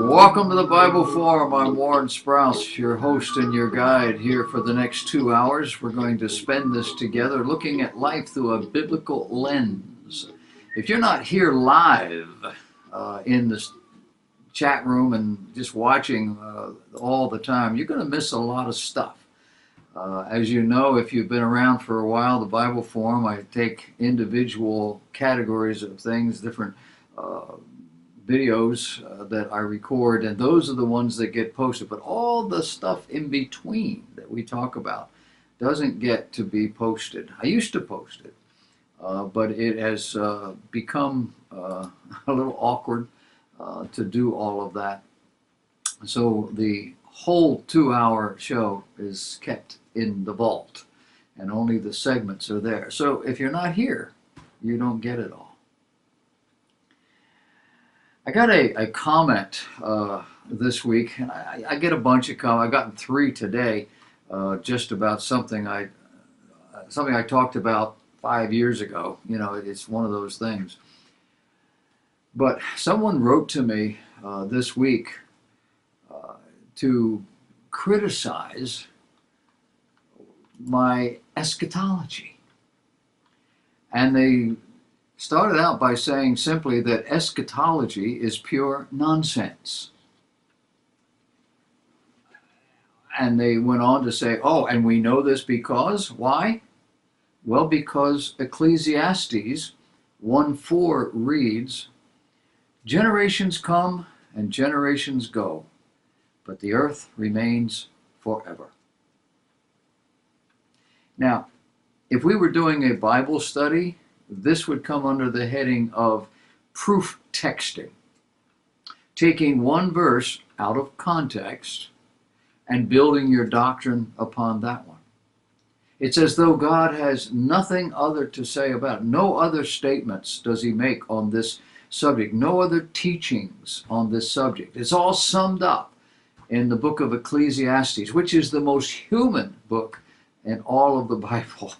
Welcome to the Bible Forum. I'm Warren Sprouse, your host and your guide here for the next 2 hours. We're going to spend this together looking at life through a biblical lens. If you're not here live in the chat room and just watching all the time, you're going to miss a lot of stuff. As you know, if you've been around for a while, the Bible Forum, I take individual categories of things, different videos that I record, and those are the ones that get posted. But all the stuff in between that we talk about doesn't get to be posted. I used to post it, but it has become a little awkward to do all of that. So the whole 2-hour show is kept in the vault, and only the segments are there. So if you're not here, you don't get it all. I got a comment this week, and I get a bunch of comments. I've gotten 3 today, just about something I talked about 5 years ago. You know, it's one of those things. But someone wrote to me this week to criticize my eschatology, and they started out by saying simply that eschatology is pure nonsense. And they went on to say, oh, and we know this because, why? Well, because Ecclesiastes 1:4 reads, generations come and generations go, but the earth remains forever. Now, if we were doing a Bible study, this would come under the heading of proof texting, taking one verse out of context and building your doctrine upon that one. It's as though God has nothing other to say about it. No other statements does he make on this subject, no other teachings on this subject. It's all summed up in the book of Ecclesiastes, which is the most human book in all of the Bible.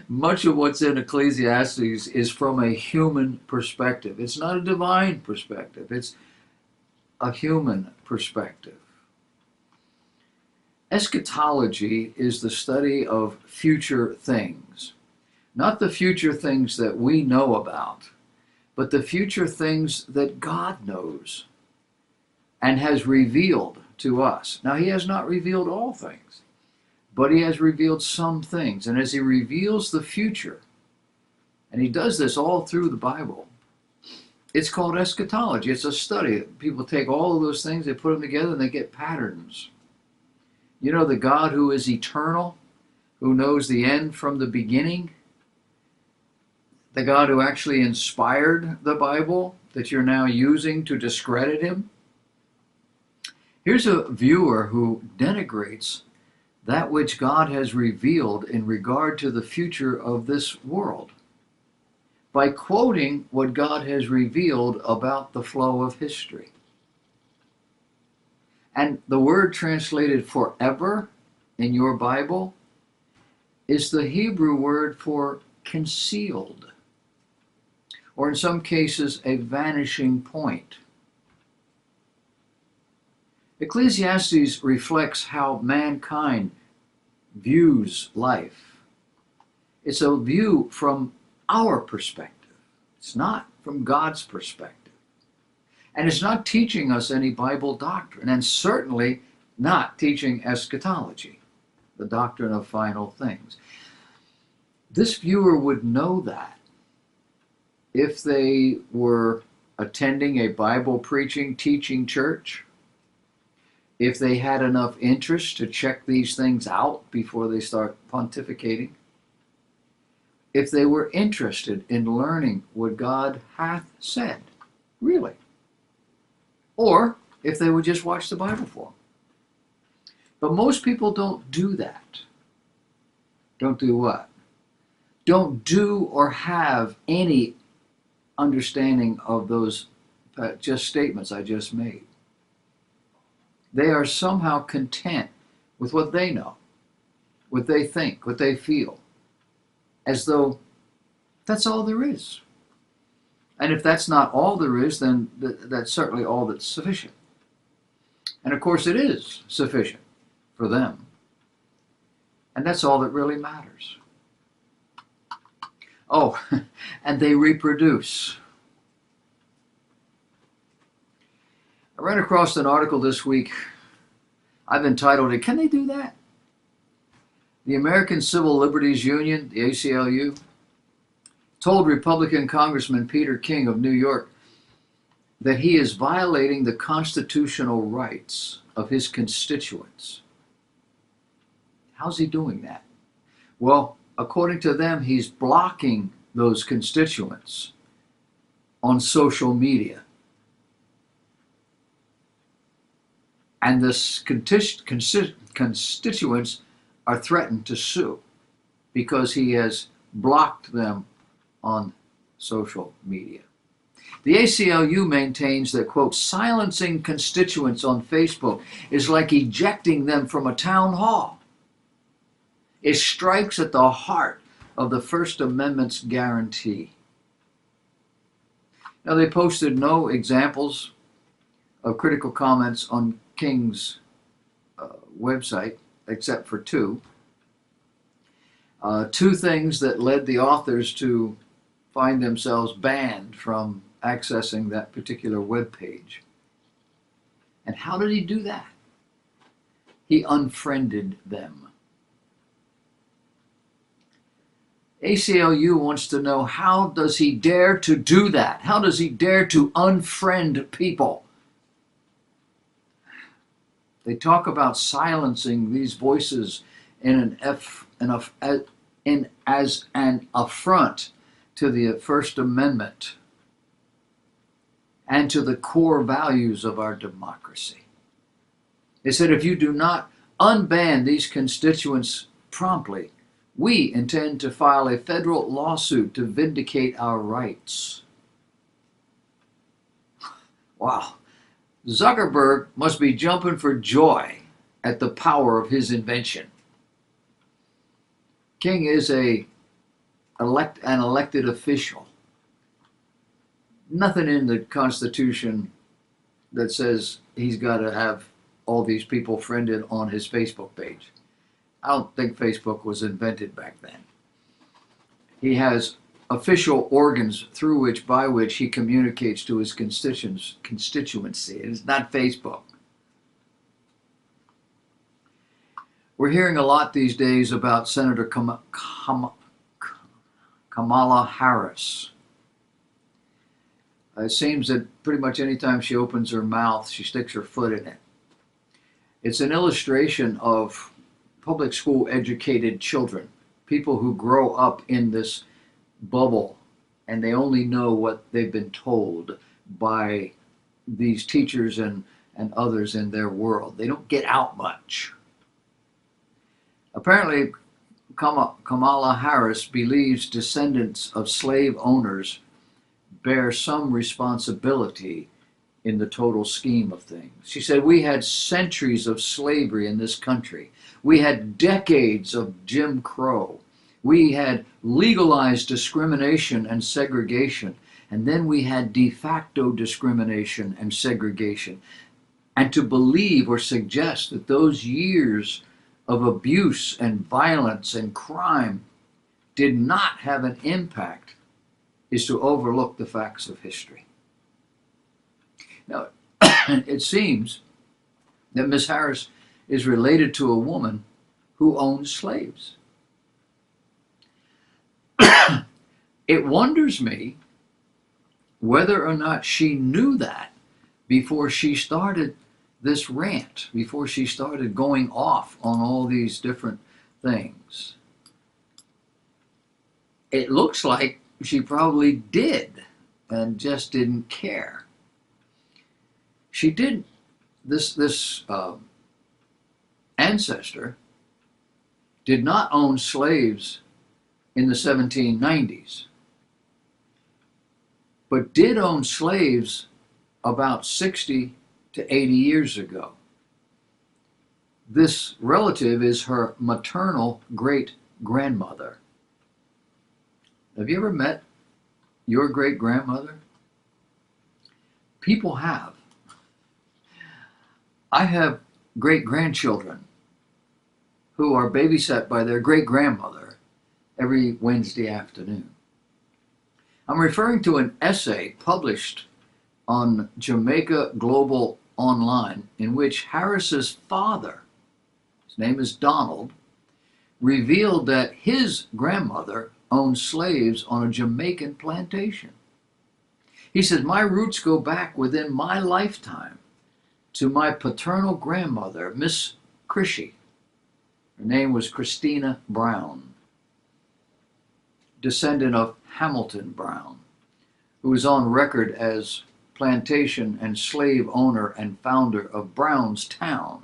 Much of what's in Ecclesiastes is from a human perspective. It's not a divine perspective. It's a human perspective. Eschatology is the study of future things. Not the future things that we know about, but the future things that God knows and has revealed to us. Now, he has not revealed all things, but he has revealed some things. And as he reveals the future, and he does this all through the Bible, it's called eschatology. It's a study. People take all of those things, they put them together, and they get patterns. You know, the God who is eternal, who knows the end from the beginning, the God who actually inspired the Bible that you're now using to discredit him. Here's a viewer who denigrates that which God has revealed in regard to the future of this world by quoting what God has revealed about the flow of history. And the word translated forever in your Bible is the Hebrew word for concealed, or in some cases, a vanishing point. Ecclesiastes reflects how mankind views life. It's a view from our perspective. It's not from God's perspective. And it's not teaching us any Bible doctrine, and certainly not teaching eschatology, the doctrine of final things. This viewer would know that if they were attending a Bible preaching, teaching church, if they had enough interest to check these things out before they start pontificating, if they were interested in learning what God hath said, really, or if they would just watch the Bible for them. But most people don't do that. Don't do what? Don't do or have any understanding of those just statements I just made. They are somehow content with what they know, what they think, what they feel, as though that's all there is. And if that's not all there is, then that's certainly all that's sufficient. And of course, it is sufficient for them. And that's all that really matters. Oh, and they reproduce. I ran across an article this week. I've entitled it, "Can they do that?" The American Civil Liberties Union, the ACLU, told Republican Congressman Peter King of New York that he is violating the constitutional rights of his constituents. How's he doing that? Well, according to them, he's blocking those constituents on social media. And the constituents are threatened to sue because he has blocked them on social media. The ACLU maintains that, quote, silencing constituents on Facebook is like ejecting them from a town hall. It strikes at the heart of the First Amendment's guarantee. Now, they posted no examples of critical comments on King's website, except for two. Two things that led the authors to find themselves banned from accessing that particular web page. And how did he do that? He unfriended them. ACLU wants to know, how does he dare to do that? How does he dare to unfriend people? They talk about silencing these voices as an affront to the First Amendment and to the core values of our democracy. They said, if you do not unban these constituents promptly, we intend to file a federal lawsuit to vindicate our rights. Wow. Zuckerberg must be jumping for joy at the power of his invention. King is an elected official. Nothing in the Constitution that says he's got to have all these people friended on his Facebook page. I don't think Facebook was invented back then. He has official organs by which he communicates to his constituency. It's not Facebook. We're hearing a lot these days about Senator Kamala Harris. It seems that pretty much any time she opens her mouth, she sticks her foot in it. It's an illustration of public school educated children, people who grow up in this bubble and they only know what they've been told by these teachers and others in their world. They don't get out much. Apparently, Kamala Harris believes descendants of slave owners bear some responsibility in the total scheme of things. She said, we had centuries of slavery in this country. We had decades of Jim Crow. We had legalized discrimination and segregation. And then we had de facto discrimination and segregation. And to believe or suggest that those years of abuse and violence and crime did not have an impact is to overlook the facts of history. Now, it seems that Ms. Harris is related to a woman who owned slaves. It wonders me whether or not she knew that before she started this rant, before she started going off on all these different things. It looks like she probably did and just didn't care. She did, this ancestor did not own slaves in the 1790s, but did own slaves about 60 to 80 years ago. This relative is her maternal great-grandmother. Have you ever met your great-grandmother? People have. I have great-grandchildren who are babysat by their great-grandmother every Wednesday afternoon. I'm referring to an essay published on Jamaica Global Online in which Harris's father, his name is Donald, revealed that his grandmother owned slaves on a Jamaican plantation. He said, "My roots go back within my lifetime to my paternal grandmother, Miss Crishy." Her name was Christina Brown, descendant of Hamilton Brown, who is on record as plantation and slave owner and founder of Brownstown.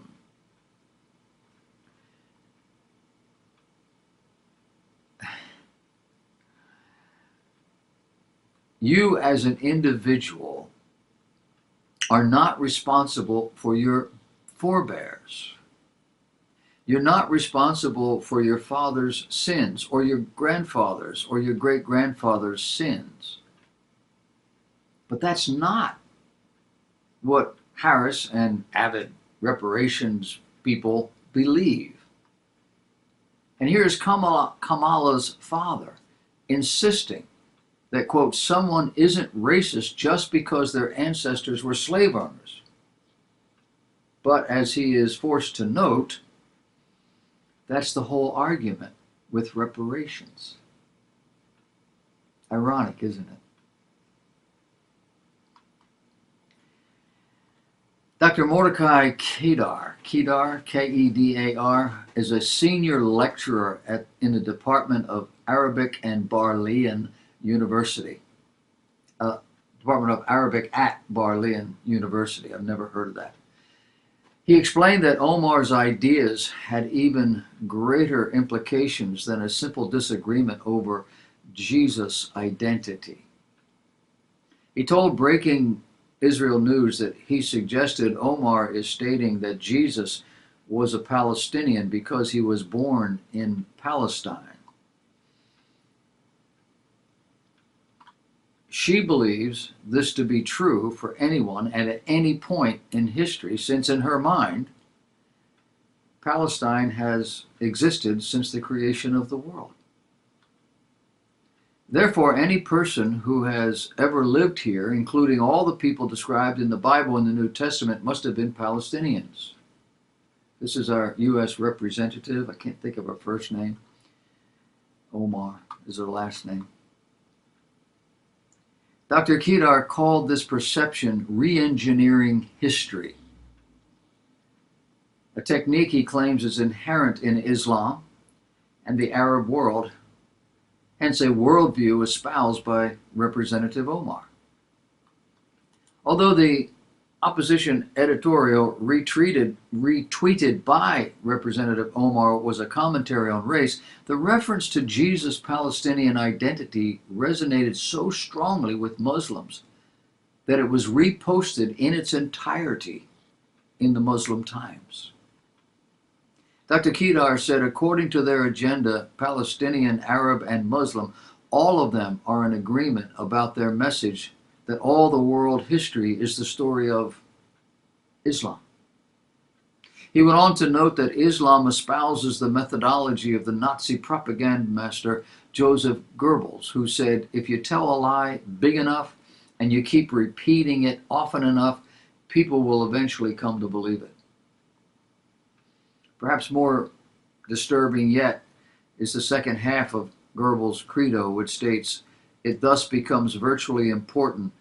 You as an individual are not responsible for your forebears. You're not responsible for your father's sins or your grandfather's or your great-grandfather's sins. But that's not what Harris and avid reparations people believe. And here's Kamala's father insisting that, quote, someone isn't racist just because their ancestors were slave owners. But as he is forced to note, that's the whole argument with reparations. Ironic, isn't it? Dr. Mordecai Kedar, Kedar, is a senior lecturer in the Department of Arabic and Barlian University. Department of Arabic at Barlian University. I've never heard of that. He explained that Omar's ideas had even greater implications than a simple disagreement over Jesus' identity. He told Breaking Israel News that he suggested Omar is stating that Jesus was a Palestinian because he was born in Palestine. She believes this to be true for anyone and at any point in history, since in her mind, Palestine has existed since the creation of the world. Therefore, any person who has ever lived here, including all the people described in the Bible and the New Testament, must have been Palestinians. This is our U.S. representative. I can't think of her first name. Omar is her last name. Dr. Kedar called this perception re-engineering history, a technique he claims is inherent in Islam and the Arab world, hence a worldview espoused by Representative Omar. Although the opposition editorial retweeted by Representative Omar was a commentary on race, the reference to Jesus' Palestinian identity resonated so strongly with Muslims that it was reposted in its entirety in the Muslim Times. Dr. Kedar said, according to their agenda, Palestinian, Arab, and Muslim, all of them are in agreement about their message that all the world history is the story of Islam. He went on to note that Islam espouses the methodology of the Nazi propaganda master Joseph Goebbels, who said, if you tell a lie big enough and you keep repeating it often enough, people will eventually come to believe it. Perhaps more disturbing yet is the second half of Goebbels' credo, which states, it thus becomes vitally important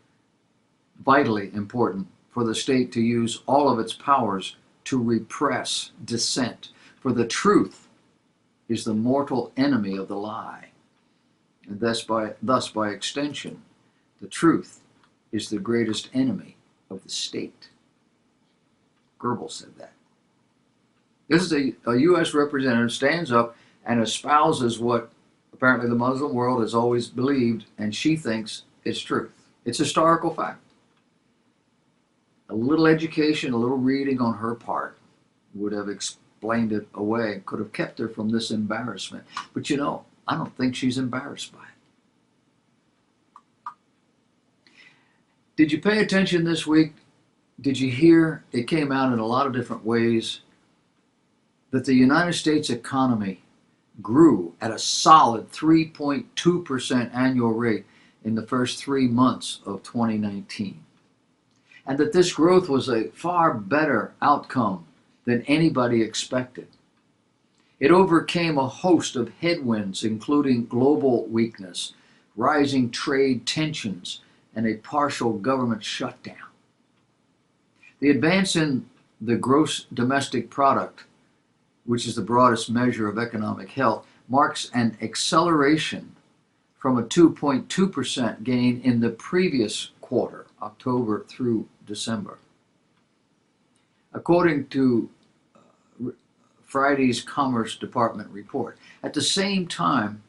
for the state to use all of its powers to repress dissent, for the truth is the mortal enemy of the lie, and thus by extension, the truth is the greatest enemy of the state. Goebbels said that. This is a U.S. representative stands up and espouses what apparently the Muslim world has always believed, and she thinks it's truth. It's historical fact. A little education, a little reading on her part would have explained it away, could have kept her from this embarrassment. But you know, I don't think she's embarrassed by it. Did you pay attention this week? Did you hear? It came out in a lot of different ways that the United States economy grew at a solid 3.2% annual rate in the first 3 months of 2019. And that this growth was a far better outcome than anybody expected. It overcame a host of headwinds, including global weakness, rising trade tensions, and a partial government shutdown. The advance in the gross domestic product, which is the broadest measure of economic health, marks an acceleration from a 2.2% gain in the previous quarter, October through December. According to Friday's Commerce Department report, at the same time,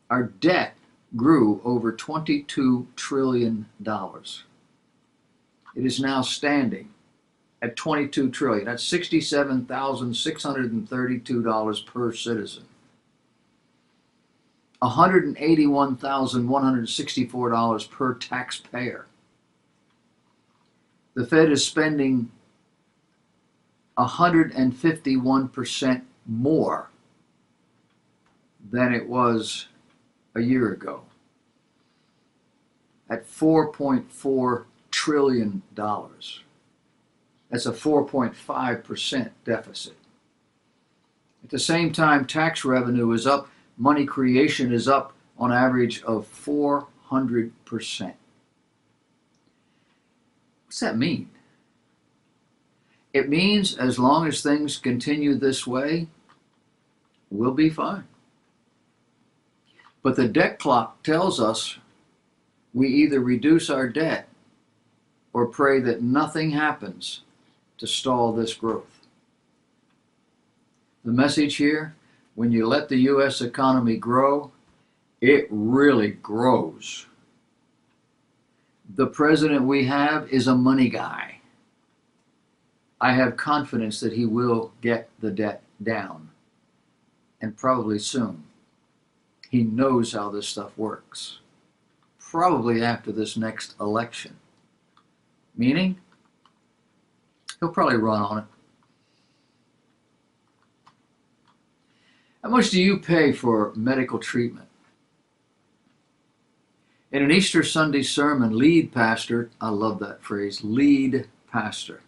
our debt grew over $22 trillion. It is now standing at $22 trillion. That's $67,632 per citizen. $181,164 per taxpayer. The Fed is spending 151% more than it was a year ago, at $4.4 trillion. That's a 4.5% deficit. At the same time, tax revenue is up, money creation is up on average of 400%. What's that mean? It means as long as things continue this way, we'll be fine. But the debt clock tells us we either reduce our debt or pray that nothing happens to stall this growth. The message here, when you let the U.S. economy grow, it really grows. The president we have is a money guy. I have confidence that he will get the debt down, and probably soon. He knows how this stuff works. Probably after this next election. Meaning, he'll probably run on it. How much do you pay for medical treatment? In an Easter Sunday sermon, lead pastor, I love that phrase, lead pastor.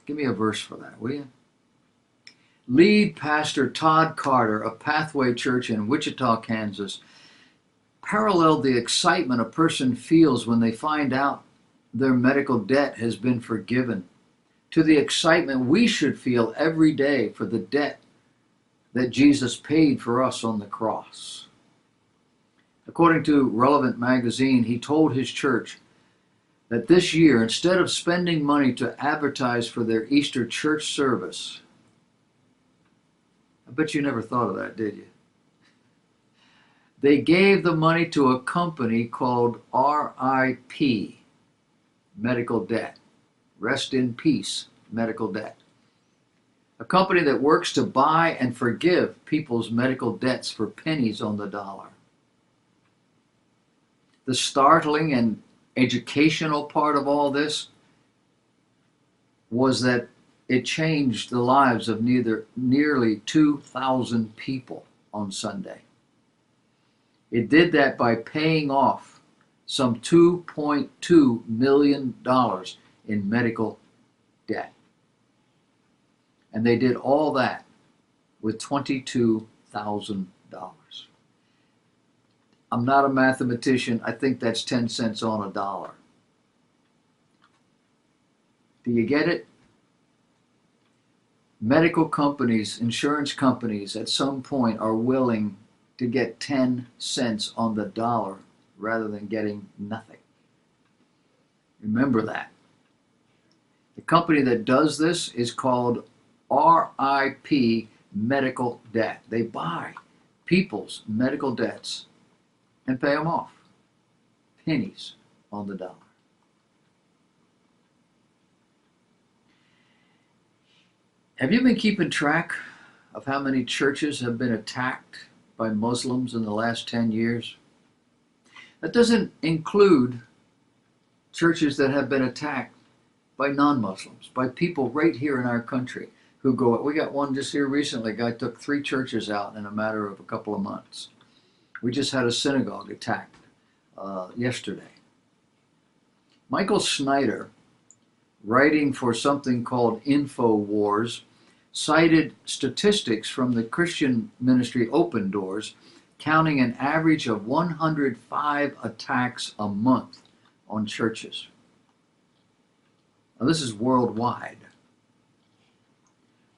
Give me a verse for that, will you? Lead pastor Todd Carter of Pathway Church in Wichita, Kansas, paralleled the excitement a person feels when they find out their medical debt has been forgiven to the excitement we should feel every day for the debt that Jesus paid for us on the cross. According to Relevant magazine, he told his church that this year, instead of spending money to advertise for their Easter church service, I bet you never thought of that, did you? They gave the money to a company called RIP, Medical Debt. Rest in Peace, Medical Debt. A company that works to buy and forgive people's medical debts for pennies on the dollar. The startling and educational part of all this was that it changed the lives of nearly 2,000 people on Sunday. It did that by paying off some $2.2 million in medical debt. And they did all that with $22,000. I'm not a mathematician. I think that's 10 cents on a dollar. Do you get it? Medical companies, insurance companies, at some point are willing to get 10 cents on the dollar rather than getting nothing. Remember that. The company that does this is called RIP Medical Debt. They buy people's medical debts and pay them off. Pennies on the dollar. Have you been keeping track of how many churches have been attacked by Muslims in the last 10 years? That doesn't include churches that have been attacked by non-Muslims, by people right here in our country who go. We got one just here recently. A guy took 3 churches out in a matter of a couple of months. We just had a synagogue attacked yesterday. Michael Snyder, writing for something called InfoWars, cited statistics from the Christian ministry Open Doors, counting an average of 105 attacks a month on churches. Now, this is worldwide.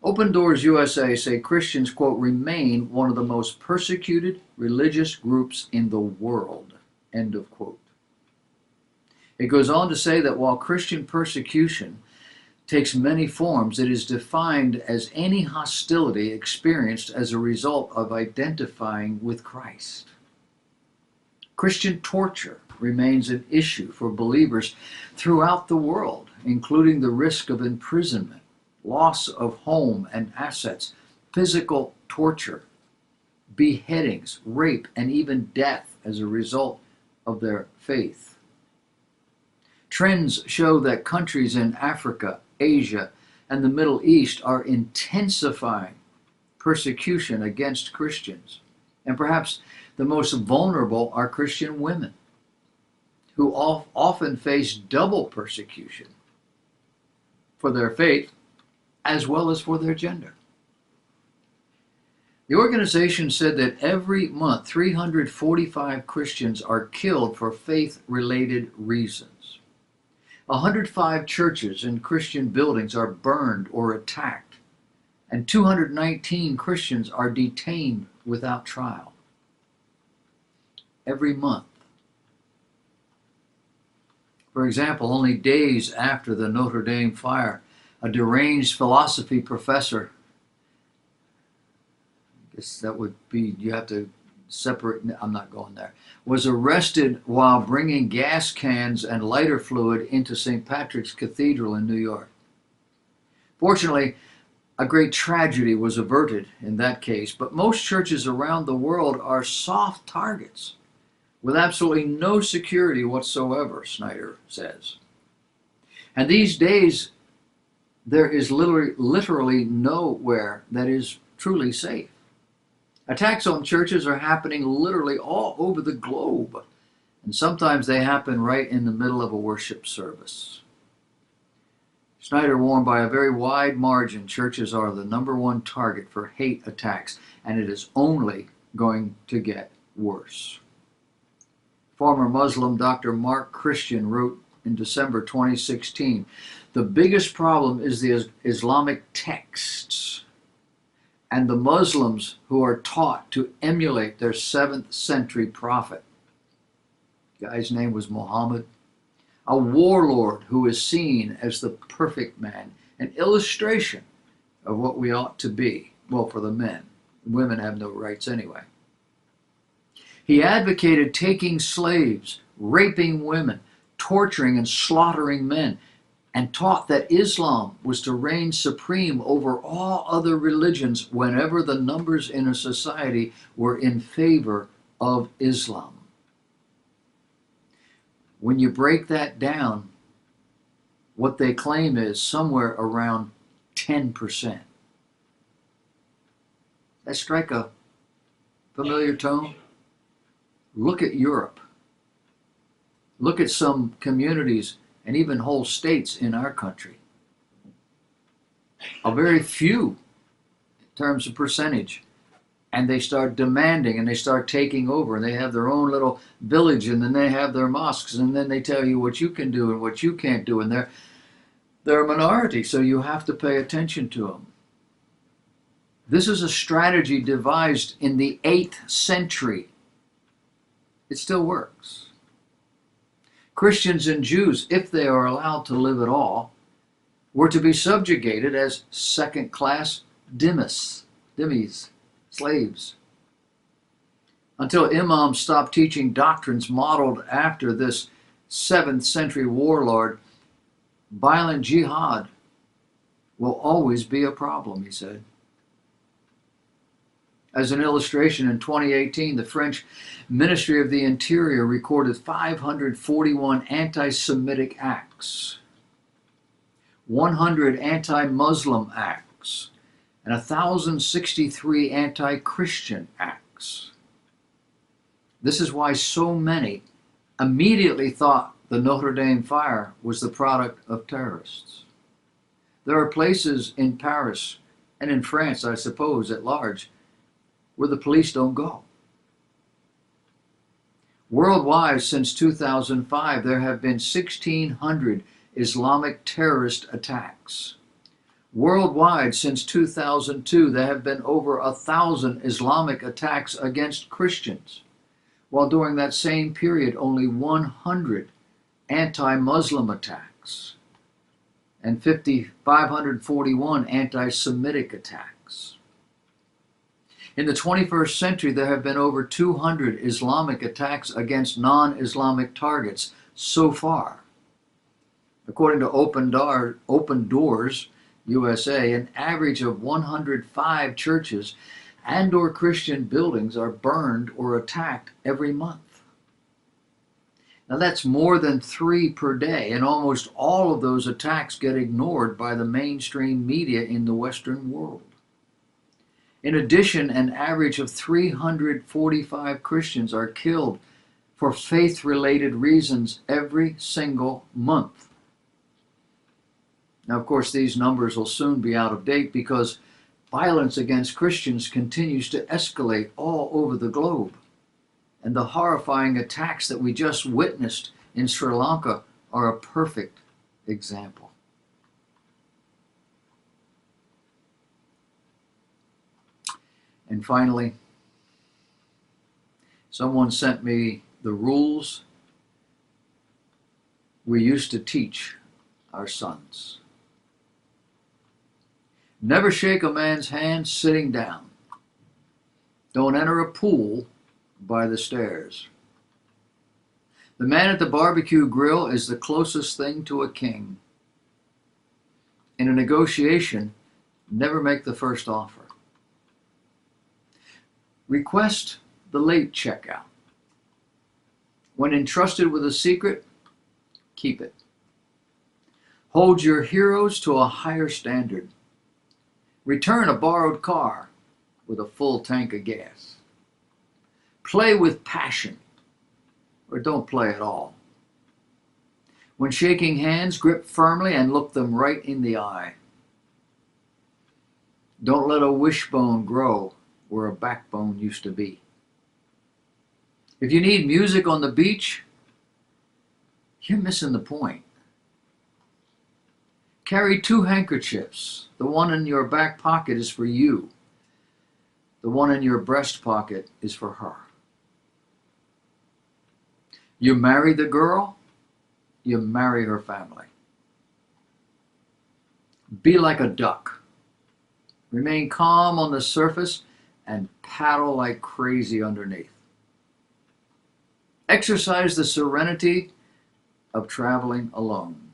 Open Doors USA say Christians, quote, remain one of the most persecuted religious groups in the world, end of quote. It goes on to say that while Christian persecution takes many forms, it is defined as any hostility experienced as a result of identifying with Christ. Christian torture remains an issue for believers throughout the world, including the risk of imprisonment, loss of home and assets, physical torture, beheadings, rape, and even death as a result of their faith. Trends show that countries in Africa, Asia, and the Middle East are intensifying persecution against Christians. And perhaps the most vulnerable are Christian women, who often face double persecution for their faith as well as for their gender. The organization said that every month 345 Christians are killed for faith-related reasons. 105 churches and Christian buildings are burned or attacked, and 219 Christians are detained without trial. Every month. For example, only days after the Notre Dame fire, a deranged philosophy professor, I guess that would be, you have to separate, I'm not going there, was arrested while bringing gas cans and lighter fluid into St. Patrick's Cathedral in New York. Fortunately, a great tragedy was averted in that case, but most churches around the world are soft targets with absolutely no security whatsoever, Snyder says. And these days, there is literally nowhere that is truly safe. Attacks on churches are happening literally all over the globe, and sometimes they happen right in the middle of a worship service. Snyder warned by a very wide margin, churches are the #1 target for hate attacks, and it is only going to get worse. Former Muslim Dr. Mark Christian wrote in December 2016, the biggest problem is the Islamic texts and the Muslims who are taught to emulate their 7th century prophet. The guy's name was Muhammad, a warlord who is seen as the perfect man, an illustration of what we ought to be. Well, for the men. Women have no rights anyway. He advocated taking slaves, raping women, torturing and slaughtering men, and taught that Islam was to reign supreme over all other religions whenever the numbers in a society were in favor of Islam. When you break that down, what they claim is somewhere around 10%. That strike a familiar tone? Look at Europe. Look at some communities and even whole states in our country. A very few in terms of percentage. And they start demanding and they start taking over and they have their own little village and then they have their mosques and then they tell you what you can do and what you can't do, and they're a minority, so you have to pay attention to them. This is a strategy devised in the 8th century. It still works. Christians and Jews, if they are allowed to live at all, were to be subjugated as second-class dhimmis, slaves. Until imams stopped teaching doctrines modeled after this 7th century warlord, violent jihad will always be a problem, he said. As an illustration, in 2018, the French Ministry of the Interior recorded 541 anti-Semitic acts, 100 anti-Muslim acts, and 1,063 anti-Christian acts. This is why so many immediately thought the Notre Dame fire was the product of terrorists. There are places in Paris and in France, I suppose, at large, where the police don't go. Worldwide, since 2005, there have been 1,600 Islamic terrorist attacks. Worldwide, since 2002, there have been over 1,000 Islamic attacks against Christians, while during that same period, only 100 anti-Muslim attacks and 541 anti-Semitic attacks. In the 21st century, there have been over 200 Islamic attacks against non-Islamic targets so far. According to Open Doors USA, an average of 105 churches and/or Christian buildings are burned or attacked every month. Now that's more than 3 per day, and almost all of those attacks get ignored by the mainstream media in the Western world. In addition, an average of 345 Christians are killed for faith-related reasons every single month. Now, of course, these numbers will soon be out of date because violence against Christians continues to escalate all over the globe. And the horrifying attacks that we just witnessed in Sri Lanka are a perfect example. And finally, someone sent me the rules we used to teach our sons. Never shake a man's hand sitting down. Don't enter a pool by the stairs. The man at the barbecue grill is the closest thing to a king. In a negotiation, never make the first offer. Request the late checkout. When entrusted with a secret, keep it. Hold your heroes to a higher standard. Return a borrowed car with a full tank of gas. Play with passion, or don't play at all. When shaking hands, grip firmly and look them right in the eye. Don't let a wishbone grow where a backbone used to be. If you need music on the beach, you're missing the point. Carry 2 handkerchiefs. The one in your back pocket is for you. The one in your breast pocket is for her. You marry the girl, you marry her family. Be like a duck. Remain calm on the surface and paddle like crazy underneath. Exercise the serenity of traveling alone.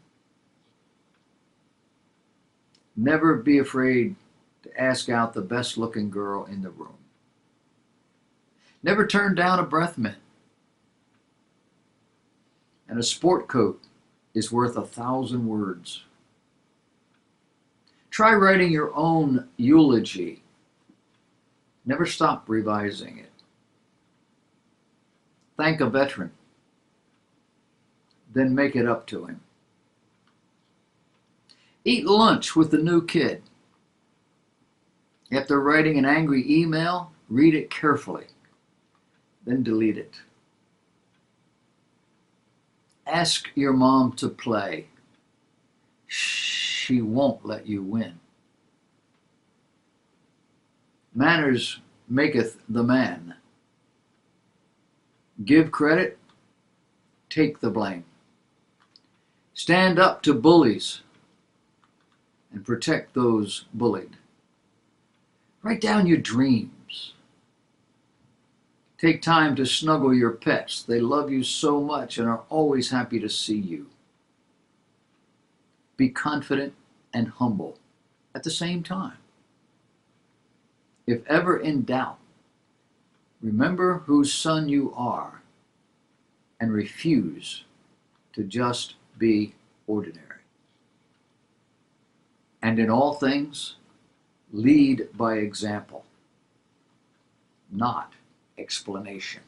Never be afraid to ask out the best looking girl in the room. Never turn down a breath mint. And a sport coat is worth 1,000 words. Try writing your own eulogy. Never stop revising it. Thank a veteran. Then make it up to him. Eat lunch with the new kid. After writing an angry email, read it carefully. Then delete it. Ask your mom to play. She won't let you win. Manners maketh the man. Give credit, take the blame. Stand up to bullies and protect those bullied. Write down your dreams. Take time to snuggle your pets. They love you so much and are always happy to see you. Be confident and humble at the same time. If ever in doubt, Remember whose son you are and refuse to just be ordinary. And in all things, lead by example, not explanation.